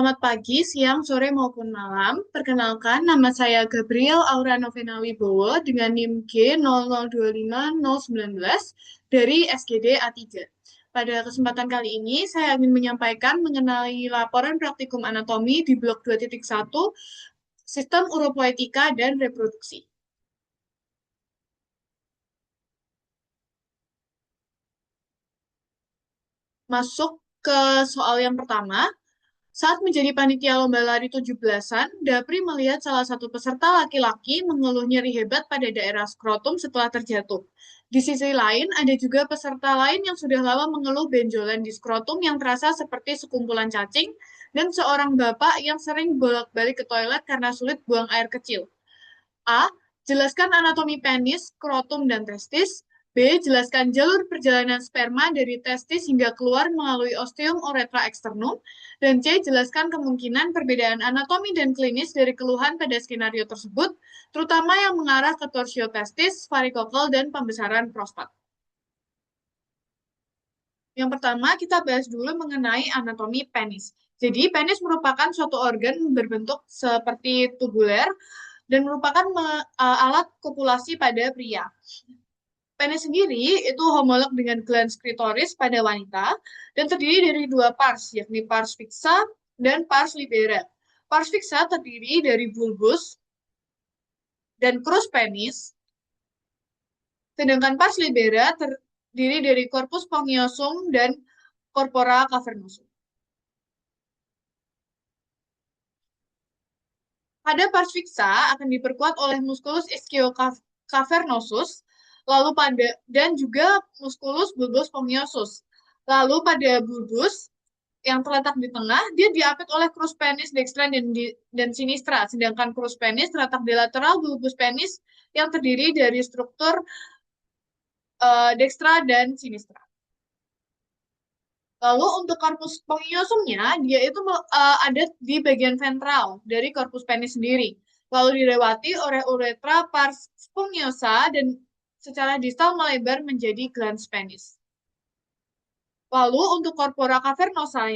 Selamat pagi, siang, sore, maupun malam. Perkenalkan, nama saya Gabriel Aura Novena Wibowo dengan NIM G0025-019 dari SGD A3. Pada kesempatan kali ini, saya ingin menyampaikan mengenai laporan praktikum anatomi di blok 2.1, Sistem Uropoetika dan Reproduksi. Masuk ke soal yang pertama. Saat menjadi panitia lomba lari 17-an, Dapri melihat salah satu peserta laki-laki mengeluh nyeri hebat pada daerah skrotum setelah terjatuh. Di sisi lain, ada juga peserta lain yang sudah lama mengeluh benjolan di skrotum yang terasa seperti sekumpulan cacing, dan seorang bapak yang sering bolak-balik ke toilet karena sulit buang air kecil. A. Jelaskan anatomi penis, skrotum, dan testis. B. Jelaskan jalur perjalanan sperma dari testis hingga keluar melalui ostium uretra externum. Dan C. Jelaskan kemungkinan perbedaan anatomi dan klinis dari keluhan pada skenario tersebut, terutama yang mengarah ke torsio testis, varikokel, dan pembesaran prostat. Yang pertama, kita bahas dulu mengenai anatomi penis. Jadi, penis merupakan suatu organ berbentuk seperti tubuler dan merupakan alat kopulasi pada pria. Penis sendiri itu homolog dengan glans klitoris pada wanita dan terdiri dari dua pars, yakni pars fixa dan pars libera. Pars fixa terdiri dari bulbus dan crus penis, sedangkan pars libera terdiri dari corpus spongiosum dan corpora cavernosum. Pada pars fixa akan diperkuat oleh musculus ischiocavernosus, lalu pada dan juga musculus bulbus spongiosum. Lalu pada bulbus yang terletak di tengah, dia diapit oleh crus penis dextra dan sinistra, sedangkan crus penis terletak di lateral bulbus penis yang terdiri dari struktur dextra dan sinistra. Lalu untuk korpus spongiosumnya, dia itu ada di bagian ventral dari korpus penis sendiri. Lalu dilewati oleh uretra pars spongiosa dan secara distal melebar menjadi glans penis. Lalu untuk corpora cavernosa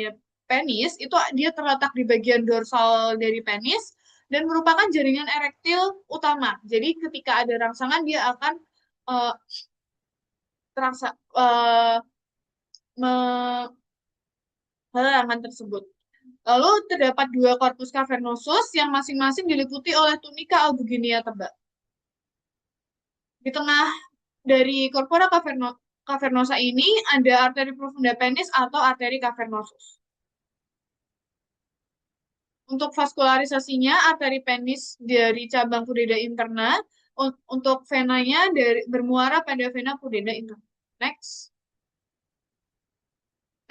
penis, itu dia terletak di bagian dorsal dari penis dan merupakan jaringan erektil utama. Jadi ketika ada rangsangan, dia akan uh, terangsa, halangan tersebut. Lalu terdapat dua korpus cavernosus yang masing-masing diliputi oleh tunika albuginea tebal. Di tengah dari corpora cavernosa ini ada arteri profunda penis atau arteri cavernosus. Untuk vaskularisasinya, arteri penis dari cabang pudenda interna, untuk venanya bermuara pada vena pudenda interna. Next.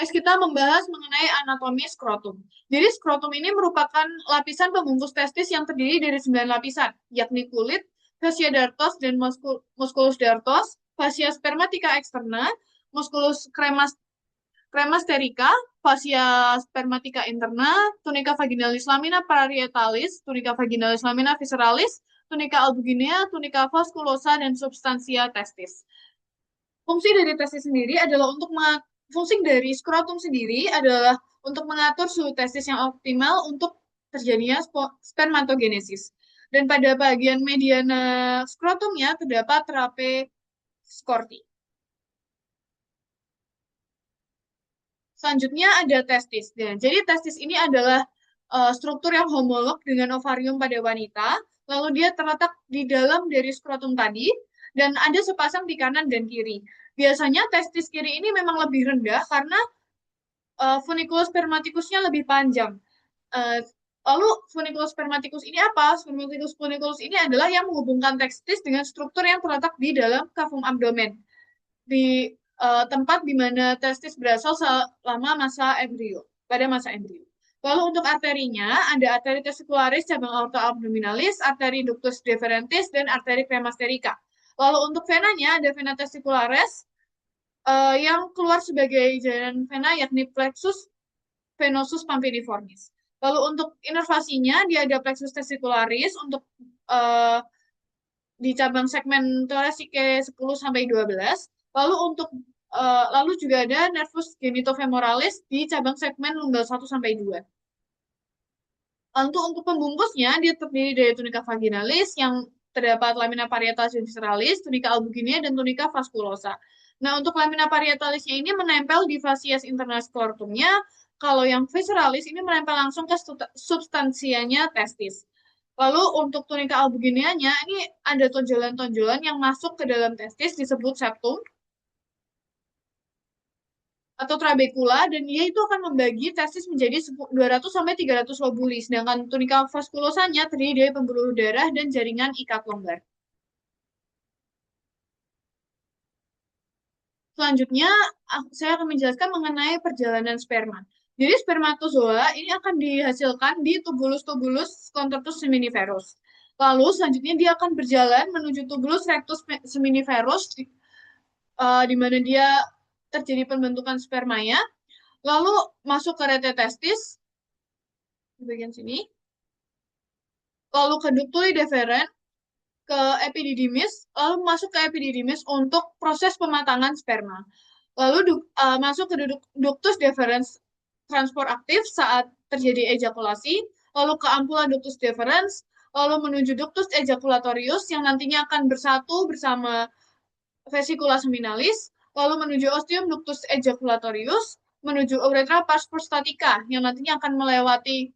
Next, kita membahas mengenai anatomi skrotum. Jadi, skrotum ini merupakan lapisan pembungkus testis yang terdiri dari 9 lapisan, yakni kulit, fascia dartos dan musculus dartos, fascia spermatica externa, musculus cremasterica, fascia spermatica interna, tunica vaginalis lamina parietalis, tunica vaginalis lamina visceralis, tunica albuginea, tunica vasculosa, dan substansia testis. Fungsi dari testis sendiri adalah fungsi dari skrotum sendiri adalah untuk mengatur suhu testis yang optimal untuk terjadinya spermatogenesis. Dan pada bagian mediana skrotumnya terdapat trape scorti. Selanjutnya ada testis. Dan jadi testis ini adalah struktur yang homolog dengan ovarium pada wanita. Lalu dia terletak di dalam dari skrotum tadi dan ada sepasang di kanan dan kiri. Biasanya testis kiri ini memang lebih rendah karena funiculus spermaticusnya lebih panjang. Lalu funiculus spermaticus ini apa? Funiculus ini adalah yang menghubungkan testis dengan struktur yang terletak di dalam cavum abdomen. Di tempat di mana testis berasal selama masa embrio, pada masa embrio. Lalu untuk arterinya, ada arteri testicularis cabang aorta abdominalis, arteri ductus deferentis, dan arteri cremasterica. Lalu untuk venanya, ada vena testicularis yang keluar sebagai jalan vena, yakni plexus venosus pampiniformis. Lalu untuk inervasinya, dia ada plexus testicularis untuk di cabang segmen thoracic 10-12. Lalu juga ada nervus genitofemoralis di cabang segmen lumbal 1-2. Untuk pembungkusnya, dia terdiri dari tunika vaginalis yang terdapat lamina parietalis dan visceralis, tunika albuginea, dan tunika vasculosa. Nah, untuk lamina parietalisnya ini menempel di facies internal scrotumnya, kalau yang visceralis ini menempel langsung ke substansianya testis. Lalu untuk tunika albugineanya, ini ada tonjolan-tonjolan yang masuk ke dalam testis disebut septum atau trabekula, dan dia itu akan membagi testis menjadi 200 sampai 300 lobuli. Sedangkan tunika vaskulosanya terdiri dari pembuluh darah dan jaringan ikat longgar. Selanjutnya, saya akan menjelaskan mengenai perjalanan sperma. Jadi spermatozoa ini akan dihasilkan di tubulus-tubulus contortus seminiferus. Lalu selanjutnya dia akan berjalan menuju tubulus rectus seminiferus, di mana dia terjadi pembentukan spermanya. Lalu masuk ke rete testis di bagian sini. Lalu ke ductuli deferens, ke epididymis, lalu masuk ke epididymis untuk proses pematangan sperma. Lalu masuk ke ductus deferens transport aktif saat terjadi ejakulasi, lalu ke ampula ductus deferens, lalu menuju ductus ejaculatorius yang nantinya akan bersatu bersama vesicula seminalis, lalu menuju ostium ductus ejaculatorius, menuju uretra pars prostatica yang nantinya akan melewati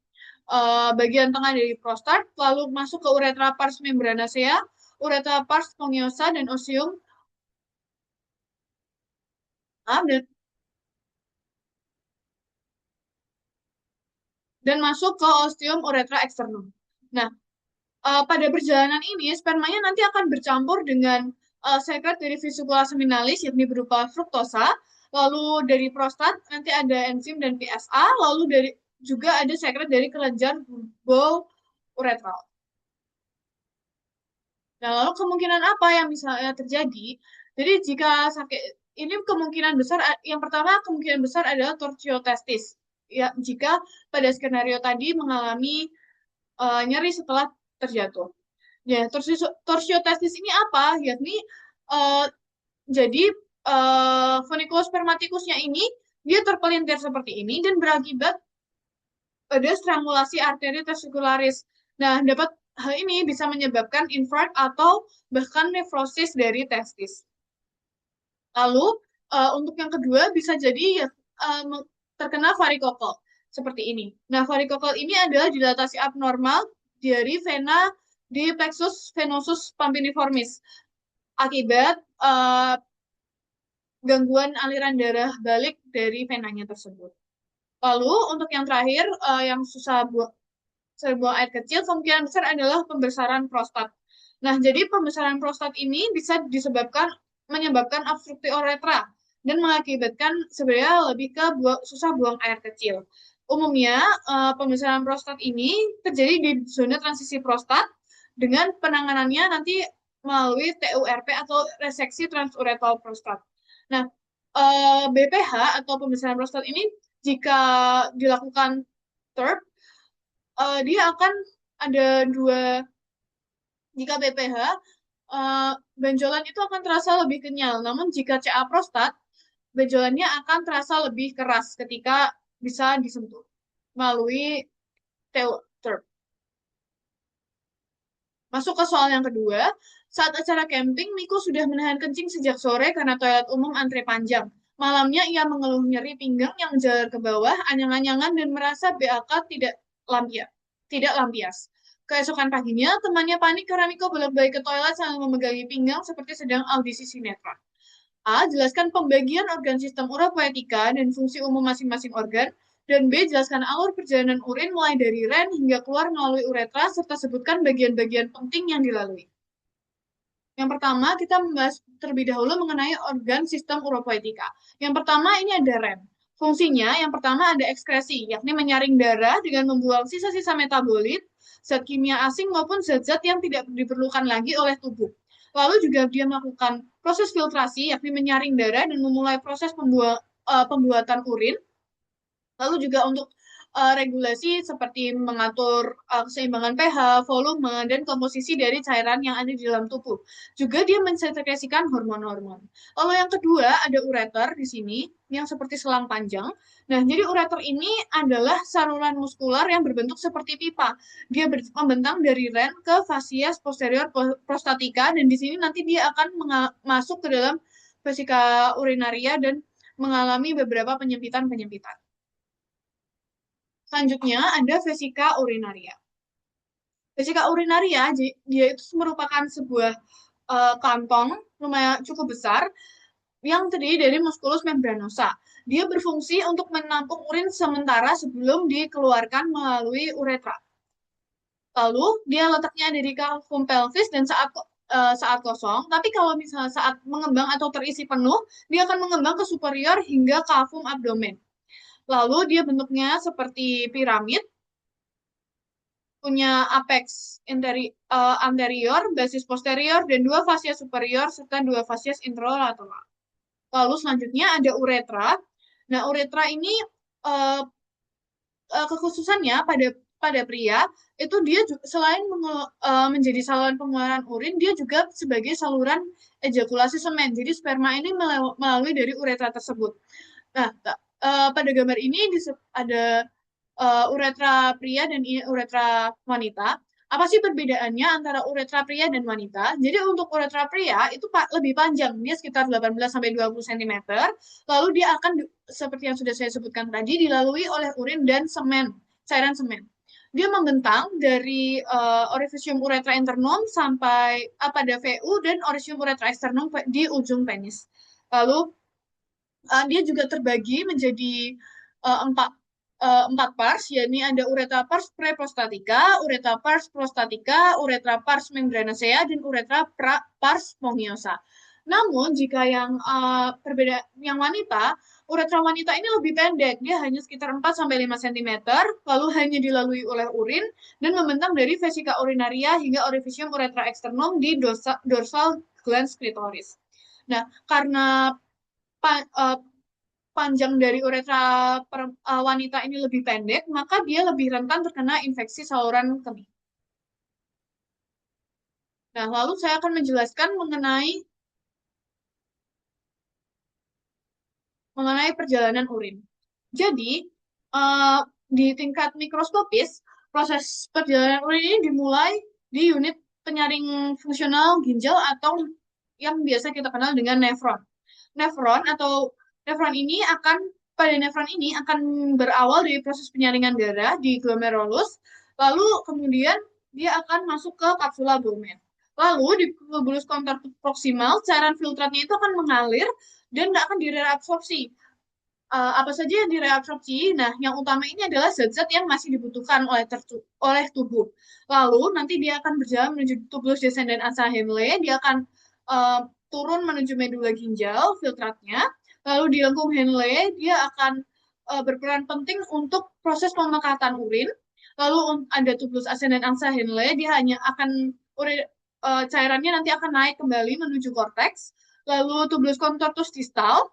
bagian tengah dari prostat, lalu masuk ke uretra pars membranacea, uretra pars sponggiosa, dan ostium dan masuk ke ostium uretra externum. Nah, pada perjalanan ini spermanya nanti akan bercampur dengan sekret dari vesicula seminalis yakni berupa fruktosa, lalu dari prostat nanti ada enzim dan PSA, lalu juga ada sekret dari kelenjar bol uretral. Nah, lalu kemungkinan apa yang bisa terjadi? Jadi jika sakit ini kemungkinan besar, yang pertama kemungkinan besar adalah torsiotestis. Ya, jika pada skenario tadi mengalami nyeri setelah terjatuh. Ya, torsiotestis ini apa? Yakni uh, jadi funiculospermaticusnya ini dia terpelintir seperti ini dan berakibat pada strangulasi arteri testicularis. Nah, hal ini bisa menyebabkan infark atau bahkan nefrosis dari testis. Lalu untuk yang kedua bisa jadi terkena varikokal seperti ini. Nah, varikokal ini adalah dilatasi abnormal dari vena di plexus venosus pampiniformis akibat gangguan aliran darah balik dari venanya tersebut. Lalu untuk yang terakhir yang susah buang air kecil, kemungkinan besar adalah pembesaran prostat. Nah, jadi pembesaran prostat ini bisa menyebabkan obstruksi uretra dan mengakibatkan sebenarnya lebih ke susah buang air kecil. Umumnya pembesaran prostat ini terjadi di zona transisi prostat dengan penanganannya nanti melalui TURP atau reseksi transuretal prostat. Nah, BPH atau pembesaran prostat ini jika dilakukan TURP, dia akan ada jika BPH, benjolan itu akan terasa lebih kenyal. Namun jika CA prostat, benjolannya akan terasa lebih keras ketika bisa disentuh melalui TURP. Masuk ke soal yang kedua, saat acara camping, Miko sudah menahan kencing sejak sore karena toilet umum antre panjang. Malamnya ia mengeluh nyeri pinggang yang menjalar ke bawah, anyang-anyangan, dan merasa BAK tidak lampias. Keesokan paginya, temannya panik karena Miko bolak-balik ke toilet sambil memegangi pinggang seperti sedang audisi sinetron. A. Jelaskan pembagian organ sistem uropoetika dan fungsi umum masing-masing organ. Dan B. Jelaskan alur perjalanan urin mulai dari ren hingga keluar melalui uretra, serta sebutkan bagian-bagian penting yang dilalui. Yang pertama, kita membahas terlebih dahulu mengenai organ sistem uropoetika. Yang pertama, ini ada ren. Fungsinya, yang pertama ada ekskresi, yakni menyaring darah dengan membuang sisa-sisa metabolit, zat kimia asing maupun zat-zat yang tidak diperlukan lagi oleh tubuh. Lalu juga dia melakukan proses filtrasi, yakni menyaring darah dan memulai proses pembuatan urin. Lalu juga untuk regulasi seperti mengatur keseimbangan pH, volume, dan komposisi dari cairan yang ada di dalam tubuh. Juga dia mensekresikan hormon-hormon. Lalu yang kedua ada ureter di sini yang seperti selang panjang. Nah, jadi ureter ini adalah saluran muskular yang berbentuk seperti pipa. Dia membentang dari ren ke fascias posterior prostatica dan di sini nanti dia akan masuk ke dalam vesika urinaria dan mengalami beberapa penyempitan-penyempitan. Selanjutnya ada vesika urinaria. Vesika urinaria dia itu merupakan sebuah kantong lumayan cukup besar yang terdiri dari musculus membranosa. Dia berfungsi untuk menampung urin sementara sebelum dikeluarkan melalui uretra. Lalu dia letaknya ada di kafum pelvis dan saat kosong, tapi kalau misalnya saat mengembang atau terisi penuh, dia akan mengembang ke superior hingga kafum abdomen. Lalu dia bentuknya seperti piramid, punya apex anterior, basis posterior, dan dua fascia superior serta dua fascia introlateral. Lalu selanjutnya ada uretra. Nah, uretra ini uh, kekhususannya pada pria itu dia juga, selain menjadi saluran pengeluaran urin, dia juga sebagai saluran ejakulasi semen. Jadi sperma ini melalui dari uretra tersebut. Nah, pada gambar ini ada uretra pria dan uretra wanita. Apa sih perbedaannya antara uretra pria dan wanita? Jadi untuk uretra pria itu lebih panjang, dia sekitar 18 sampai 20 cm. Lalu dia akan seperti yang sudah saya sebutkan tadi dilalui oleh urin dan semen, cairan semen. Dia membentang dari orificium uretra internum sampai pada VU dan orificium uretra externum di ujung penis. Lalu dia juga terbagi menjadi empat pars, yakni ada uretra pars preprostatica, uretra pars prostatica, uretra pars membranacea, dan uretra pars sponggiosa. Namun jika yang wanita, uretra wanita ini lebih pendek, dia hanya sekitar 4 sampai 5 cm, lalu hanya dilalui oleh urin dan membentang dari vesika urinaria hingga orificium uretra externum di dorsal glans clitoris. Nah, karena panjang dari uretra wanita ini lebih pendek, maka dia lebih rentan terkena infeksi saluran kemih. Nah, lalu saya akan menjelaskan mengenai perjalanan urin. Jadi, di tingkat mikroskopis, proses perjalanan urin ini dimulai di unit penyaring fungsional ginjal atau yang biasa kita kenal dengan nefron. Nefron atau nefron ini akan pada nefron ini akan berawal dari proses penyaringan darah di glomerulus, lalu kemudian dia akan masuk ke kapsula Bowman. Lalu di tubulus kontor proksimal, cairan filtratnya itu akan mengalir dan akan direabsorpsi. Apa saja yang direabsorpsi? Nah, yang utama ini adalah zat-zat yang masih dibutuhkan oleh tubuh. Lalu nanti dia akan berjalan menuju tubulus descendens asa Henle, dia akan turun menuju medula ginjal, filtratnya. Lalu di lengkung Henle, dia akan berperan penting untuk proses pemekatan urin. Lalu ada tubulus ascendens asa Henle, dia hanya akan cairannya nanti akan naik kembali menuju korteks. Lalu tubulus contortus distal,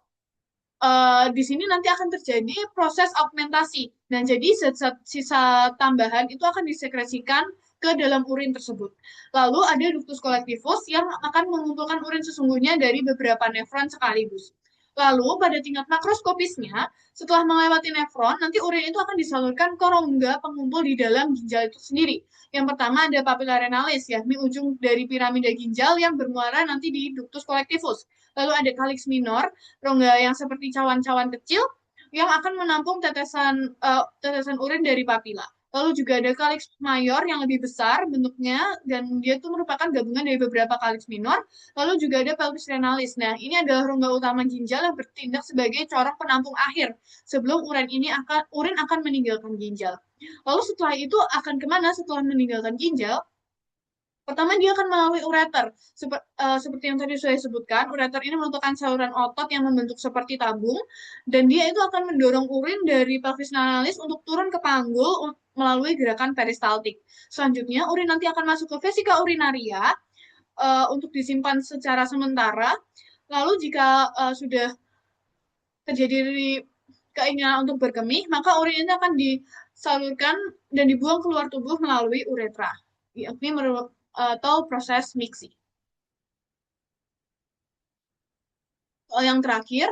di sini nanti akan terjadi proses augmentasi. Dan jadi zat-zat sisa tambahan itu akan disekresikan ke dalam urin tersebut. Lalu ada ductus collectivus yang akan mengumpulkan urin sesungguhnya dari beberapa nefron sekaligus. Lalu pada tingkat makroskopisnya, setelah melewati nefron, nanti urin itu akan disalurkan ke rongga pengumpul di dalam ginjal itu sendiri. Yang pertama ada papilla renalis, yakni ujung dari piramida ginjal yang bermuara nanti di ductus collectivus. Lalu ada calyx minor, rongga yang seperti cawan-cawan kecil yang akan menampung tetesan urin dari papila. Lalu juga ada calyx mayor yang lebih besar bentuknya dan dia itu merupakan gabungan dari beberapa calyx minor. Lalu juga ada pelvis renalis. Nah, ini adalah rongga utama ginjal yang bertindak sebagai corong penampung akhir sebelum urin akan meninggalkan ginjal. Lalu setelah itu akan kemana setelah meninggalkan ginjal? Pertama, dia akan melalui ureter. Seperti yang tadi saya sebutkan, ureter ini merupakan saluran otot yang membentuk seperti tabung, dan dia itu akan mendorong urin dari pelvis analis untuk turun ke panggul melalui gerakan peristaltik. Selanjutnya, urin nanti akan masuk ke vesika urinaria untuk disimpan secara sementara. Lalu jika sudah terjadi keinginan untuk berkemih, maka urin ini akan disalurkan dan dibuang keluar tubuh melalui uretra, yakni atau proses mixing. Yang terakhir,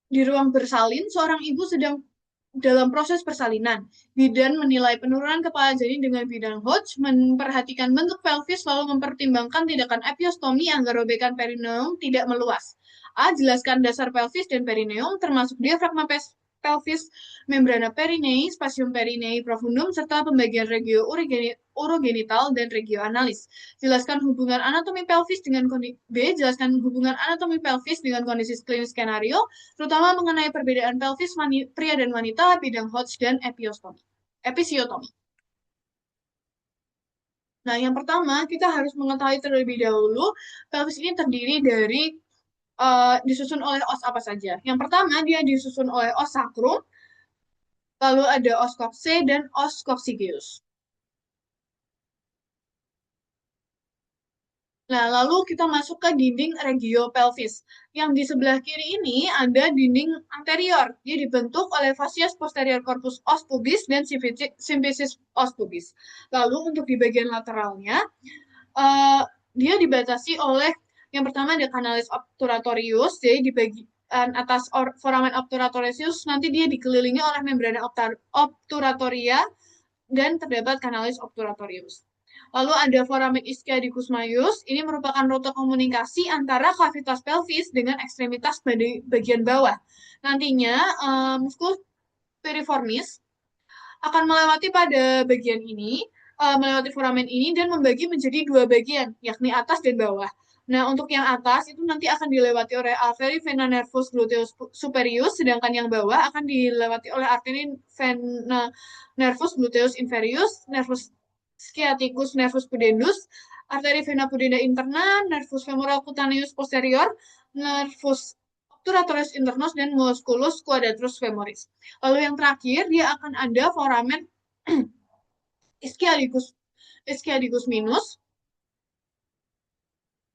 di ruang bersalin, seorang ibu sedang dalam proses persalinan. Bidan menilai penurunan kepala janin dengan bidang Hodge, memperhatikan bentuk pelvis, lalu mempertimbangkan tindakan epiostomi agar robekan perineum tidak meluas. A. Jelaskan dasar pelvis dan perineum, termasuk diafragma pelvis, membrana perineum, spasium perineum profundum, serta pembagian regio urogenital dan regio analis. Jelaskan hubungan anatomi pelvis dengan kondisi B. Jelaskan hubungan anatomi pelvis dengan kondisi klinis skenario, terutama mengenai perbedaan pelvis pria dan wanita, bidang Hodge dan episiotomi. Nah, yang pertama kita harus mengetahui terlebih dahulu pelvis ini terdiri dari disusun oleh os apa saja. Yang pertama dia disusun oleh os sacrum, lalu ada os coccyx dan os coccygeus. Nah, lalu kita masuk ke dinding regiopelvis. Yang di sebelah kiri ini ada dinding anterior. Dia dibentuk oleh fascias posterior corpus os pubis dan symphysis os pubis. Lalu untuk di bagian lateralnya, dia dibatasi oleh yang pertama ada canalis obturatorius, jadi di bagian atas foramen obturatorius nanti dia dikelilingi oleh membrana obturatoria dan terdapat canalis obturatorius. Lalu ada foramen ischiadicus majus, ini merupakan rute komunikasi antara kavitas pelvis dengan ekstremitas bagian bawah. Nantinya musculus piriformis akan melewati pada bagian ini, melewati foramen ini dan membagi menjadi dua bagian, yakni atas dan bawah. Nah, untuk yang atas itu nanti akan dilewati oleh arteri vena nervus gluteus superius, sedangkan yang bawah akan dilewati oleh arteri vena nervus gluteus inferius, nervus sciaticus nervus pudendus, arteri vena pudenda interna, nervus femoral cutaneus posterior, nervus obturatorius internus, dan musculus quadratus femoris. Lalu yang terakhir, dia akan ada foramen ischiadicus minus.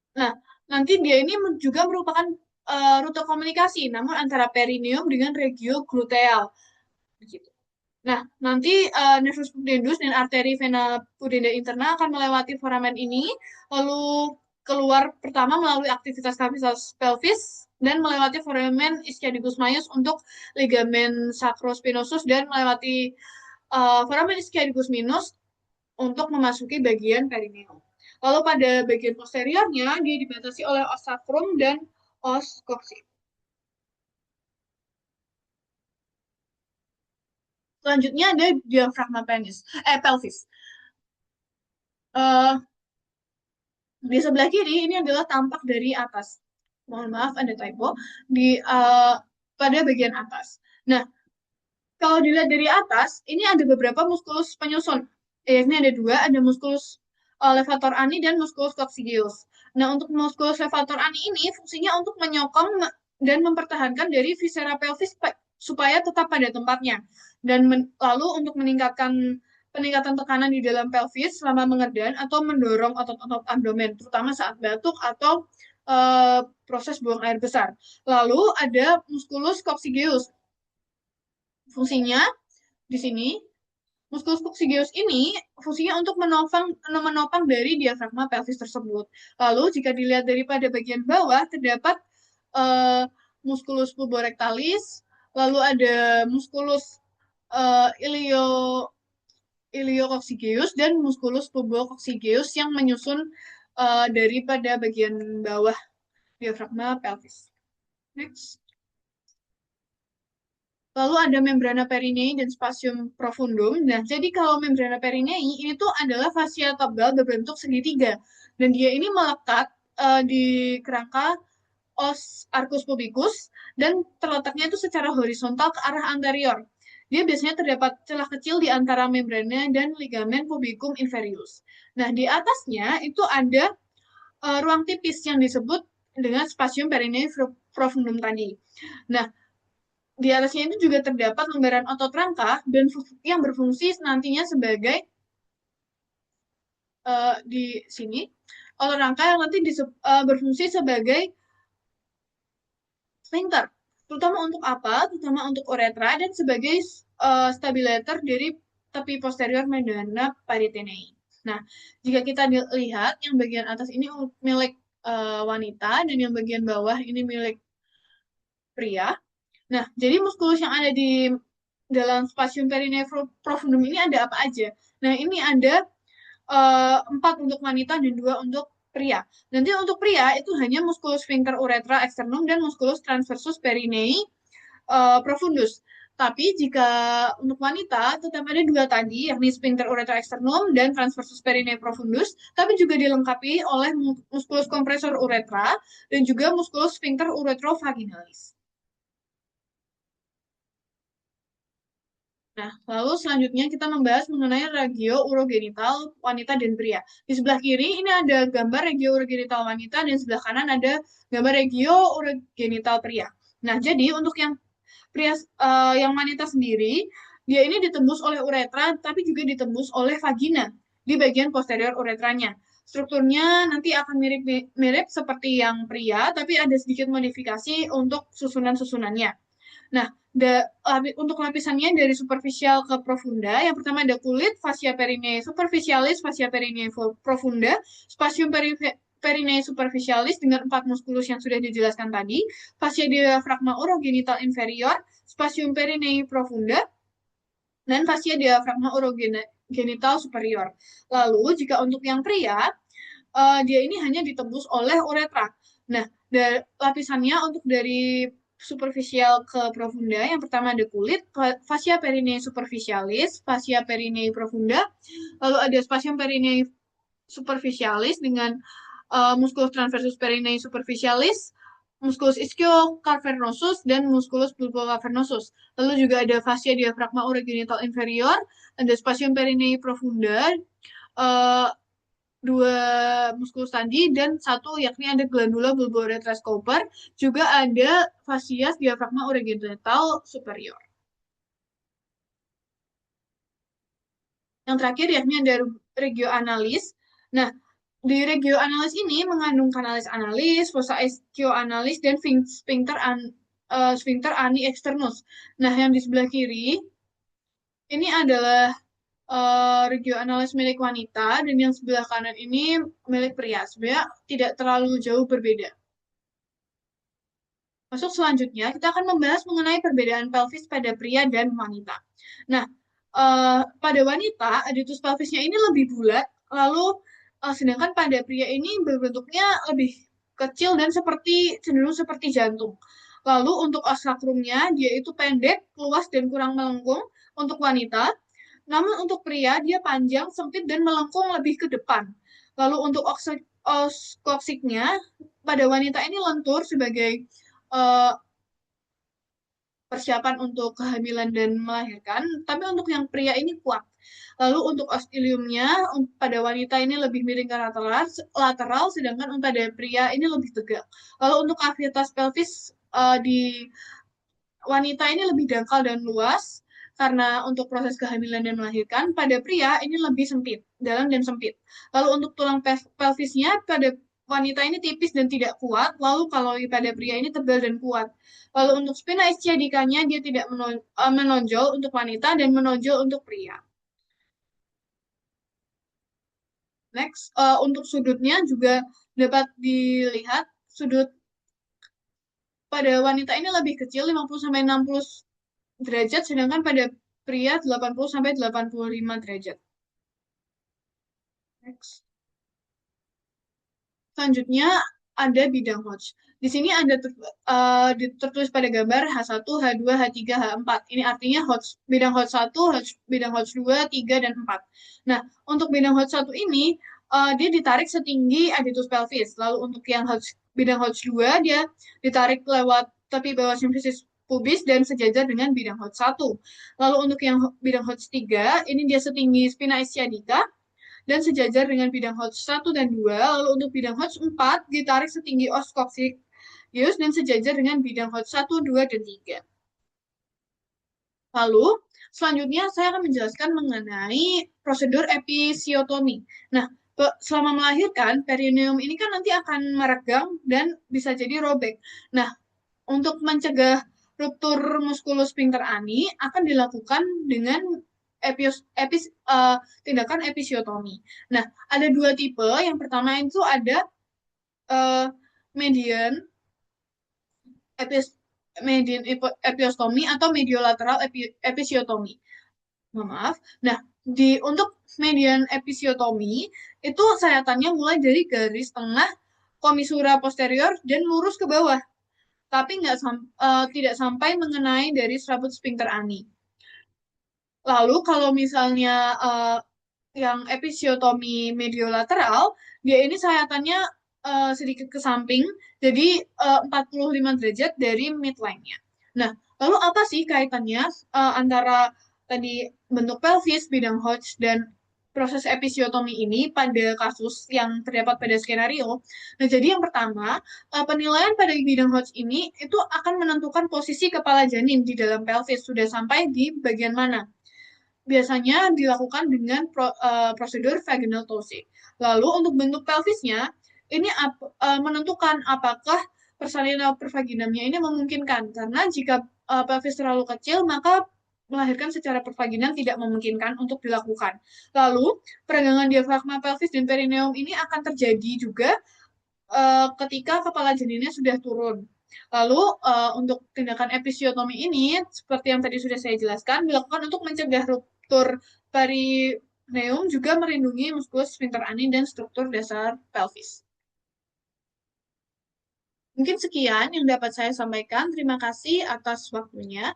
Nah, nanti dia ini juga merupakan rute komunikasi, namun antara perineum dengan regio gluteal. Begitu. Nah, nanti nervus pudendus dan arteri vena pudenda interna akan melewati foramen ini, lalu keluar pertama melalui aktivitas kavitas pelvis dan melewati foramen ischiadicus majus untuk ligamen sacrospinosus dan melewati foramen ischiadicus minus untuk memasuki bagian perineum. Lalu pada bagian posteriornya dia dibatasi oleh os sacrum dan os coccyx. Selanjutnya ada diafragma pelvis. Di sebelah kiri ini adalah tampak dari atas. Mohon maaf ada typo di pada bagian atas. Nah, kalau dilihat dari atas, ini ada beberapa muskulus penyusun. Ini ada dua, ada muskulus levator ani dan muskulus coccygeus. Nah, untuk muskulus levator ani ini fungsinya untuk menyokong dan mempertahankan dari viscera pelvis supaya tetap pada tempatnya. Dan lalu untuk peningkatan tekanan di dalam pelvis selama mengerdan atau mendorong otot-otot abdomen, terutama saat batuk atau proses buang air besar. Lalu ada musculus coccygeus. Fungsinya di sini, musculus coccygeus ini fungsinya untuk menopang dari diafragma pelvis tersebut. Lalu jika dilihat daripada bagian bawah terdapat musculus puborectalis, lalu ada musculus iliococcygeus dan musculus pubococcygeus yang menyusun daripada bagian bawah diafragma pelvis. Next. Lalu ada membrana perineum dan spasium profundum. Nah, jadi kalau membrana perineum ini tuh adalah fascia tebal berbentuk segitiga. Dan dia ini melekat di kerangka os arcus pubicus dan terletaknya itu secara horizontal ke arah anterior. Dia biasanya terdapat celah kecil di antara membrana dan ligamen pubicum inferius. Nah, di atasnya itu ada ruang tipis yang disebut dengan spasium perineum profundum tadi. Nah, di atasnya itu juga terdapat lembaran otot rangka dan yang berfungsi nantinya sebagai di sini otot rangka yang nanti berfungsi sebagai sphincter, terutama untuk apa? Terutama untuk uretra dan sebagai stabilator dari tepi posterior membrana peritoneum. Nah, jika kita lihat yang bagian atas ini milik wanita dan yang bagian bawah ini milik pria. Nah, jadi muskulus yang ada di dalam spasium perineum profundum ini ada apa aja. Nah, ini ada 4 untuk wanita dan 2 untuk pria. Nanti untuk pria itu hanya musculus sphincter urethra externum dan musculus transversus perineum profundus. Tapi jika untuk wanita tetap ada 2 tadi, yakni sphincter urethra externum dan transversus perineum profundus, tapi juga dilengkapi oleh musculus compressor urethra dan juga musculus sphincter uretrovaginalis. Nah, lalu selanjutnya kita membahas mengenai regio urogenital wanita dan pria. Di sebelah kiri ini ada gambar regio urogenital wanita dan sebelah kanan ada gambar regio urogenital pria. Nah, jadi untuk yang pria yang wanita sendiri, dia ini ditembus oleh uretra tapi juga ditembus oleh vagina di bagian posterior uretranya. Strukturnya nanti akan mirip-mirip seperti yang pria, tapi ada sedikit modifikasi untuk susunan-susunannya. Nah, untuk lapisannya dari superficial ke profunda, yang pertama ada kulit, fascia perineae superficialis, fascia perineae profunda, spasium perineae superficialis dengan 4 muskulus yang sudah dijelaskan tadi, fascia diafragma urogenital inferior, spasium perineae profunda, dan fascia diafragma urogenital superior. Lalu, jika untuk yang pria, dia ini hanya ditembus oleh uretra. Nah, lapisannya untuk dari superficial ke profunda, yang pertama ada kulit, fascia perineae superficialis, fascia perineae profunda, lalu ada spasium perineae superficialis dengan musculus transversus perineae superficialis, musculus ischiocavernosus, dan musculus bulbocavernosus. Lalu juga ada fascia diafragma urogenital inferior, ada spasium perineae profunda, uh, 2 muskulus tadi dan 1 yakni ada glandula bulbourethra scoper, juga ada fascia diafragma urogenital superior. Yang terakhir yakni ada regio analis. Nah, di regio analis ini mengandung kanalis analis, fossa ischioanalis, dan sphincter ani externus. Nah, yang di sebelah kiri ini adalah regio analis milik wanita dan yang sebelah kanan ini milik pria. Sebenarnya tidak terlalu jauh berbeda. Masuk selanjutnya, kita akan membahas mengenai perbedaan pelvis pada pria dan wanita. Nah, pada wanita, aditus pelvisnya ini lebih bulat, lalu sedangkan pada pria ini berbentuknya lebih kecil dan cenderung seperti jantung. Lalu untuk os sakrumnya, dia itu pendek, luas, dan kurang melengkung untuk wanita. Namun untuk pria, dia panjang, sempit, dan melengkung lebih ke depan. Lalu untuk os koksiknya, pada wanita ini lentur sebagai uh, persiapan untuk kehamilan dan melahirkan, tapi untuk yang pria ini kuat. Lalu untuk os iliumnya pada wanita ini lebih miring ke lateral, sedangkan pada pria ini lebih tegak. Lalu untuk kavitas pelvis di wanita ini lebih dangkal dan luas, karena untuk proses kehamilan dan melahirkan, pada pria ini lebih sempit, dalam dan sempit. Lalu untuk tulang pelvisnya pada wanita ini tipis dan tidak kuat, lalu kalau pada pria ini tebal dan kuat. Lalu untuk spina ischiadikanya dia tidak menonjol untuk wanita dan menonjol untuk pria. Next, untuk sudutnya juga dapat dilihat sudut pada wanita ini lebih kecil 50 sampai 60 derajat, sedangkan pada pria 80 sampai 85 derajat. Next. Selanjutnya ada bidang Hodge. Di sini ada tertulis pada gambar H1, H2, H3, H4. Ini artinya bidang Hodge 1, bidang Hodge 2, 3, dan 4. Nah, untuk bidang Hodge 1 ini, dia ditarik setinggi aditus pelvis. Lalu untuk yang bidang Hodge 2, dia ditarik lewat tepi bawah simfisis pubis dan sejajar dengan bidang Hodge 1. Lalu untuk yang bidang Hodge 3, ini dia setinggi spina ischiadica dan sejajar dengan bidang Hodge 1 dan 2. Lalu untuk bidang Hodge 4 ditarik setinggi os coccygeus dan sejajar dengan bidang Hodge 1, 2, dan 3. Lalu, selanjutnya saya akan menjelaskan mengenai prosedur episiotomi. Nah, selama melahirkan, perineum ini kan nanti akan meregang dan bisa jadi robek. Nah, untuk mencegah ruptur musculus sphincter ani akan dilakukan dengan tindakan episiotomi. Nah, ada 2 tipe. Yang pertama itu ada median median episiotomi atau mediolateral episiotomi. Maaf. Nah, untuk median episiotomi itu sayatannya mulai dari garis tengah komisura posterior dan lurus ke bawah, tapi tidak sampai mengenai dari serabut sphincter ani. Lalu kalau misalnya yang episiotomi mediolateral, dia ini sayatannya sedikit ke samping, jadi 45 derajat dari midline-nya. Nah, lalu apa sih kaitannya antara tadi bentuk pelvis, bidang Hodge, dan proses episiotomi ini pada kasus yang terdapat pada skenario? Nah, jadi yang pertama, penilaian pada bidang Hodge ini itu akan menentukan posisi kepala janin di dalam pelvis, sudah sampai di bagian mana. Biasanya dilakukan dengan prosedur vaginal touching. Lalu untuk bentuk pelvisnya, ini menentukan apakah persalinan pervaginamnya ini memungkinkan. Karena jika pelvis terlalu kecil, maka melahirkan secara pervaginal tidak memungkinkan untuk dilakukan. Lalu, peregangan diafragma pelvis dan perineum ini akan terjadi juga ketika kepala janinnya sudah turun. Lalu untuk tindakan episiotomi ini, seperti yang tadi sudah saya jelaskan, dilakukan untuk mencegah ruptur perineum, juga melindungi muskulus sphincter ani dan struktur dasar pelvis. Mungkin sekian yang dapat saya sampaikan. Terima kasih atas waktunya.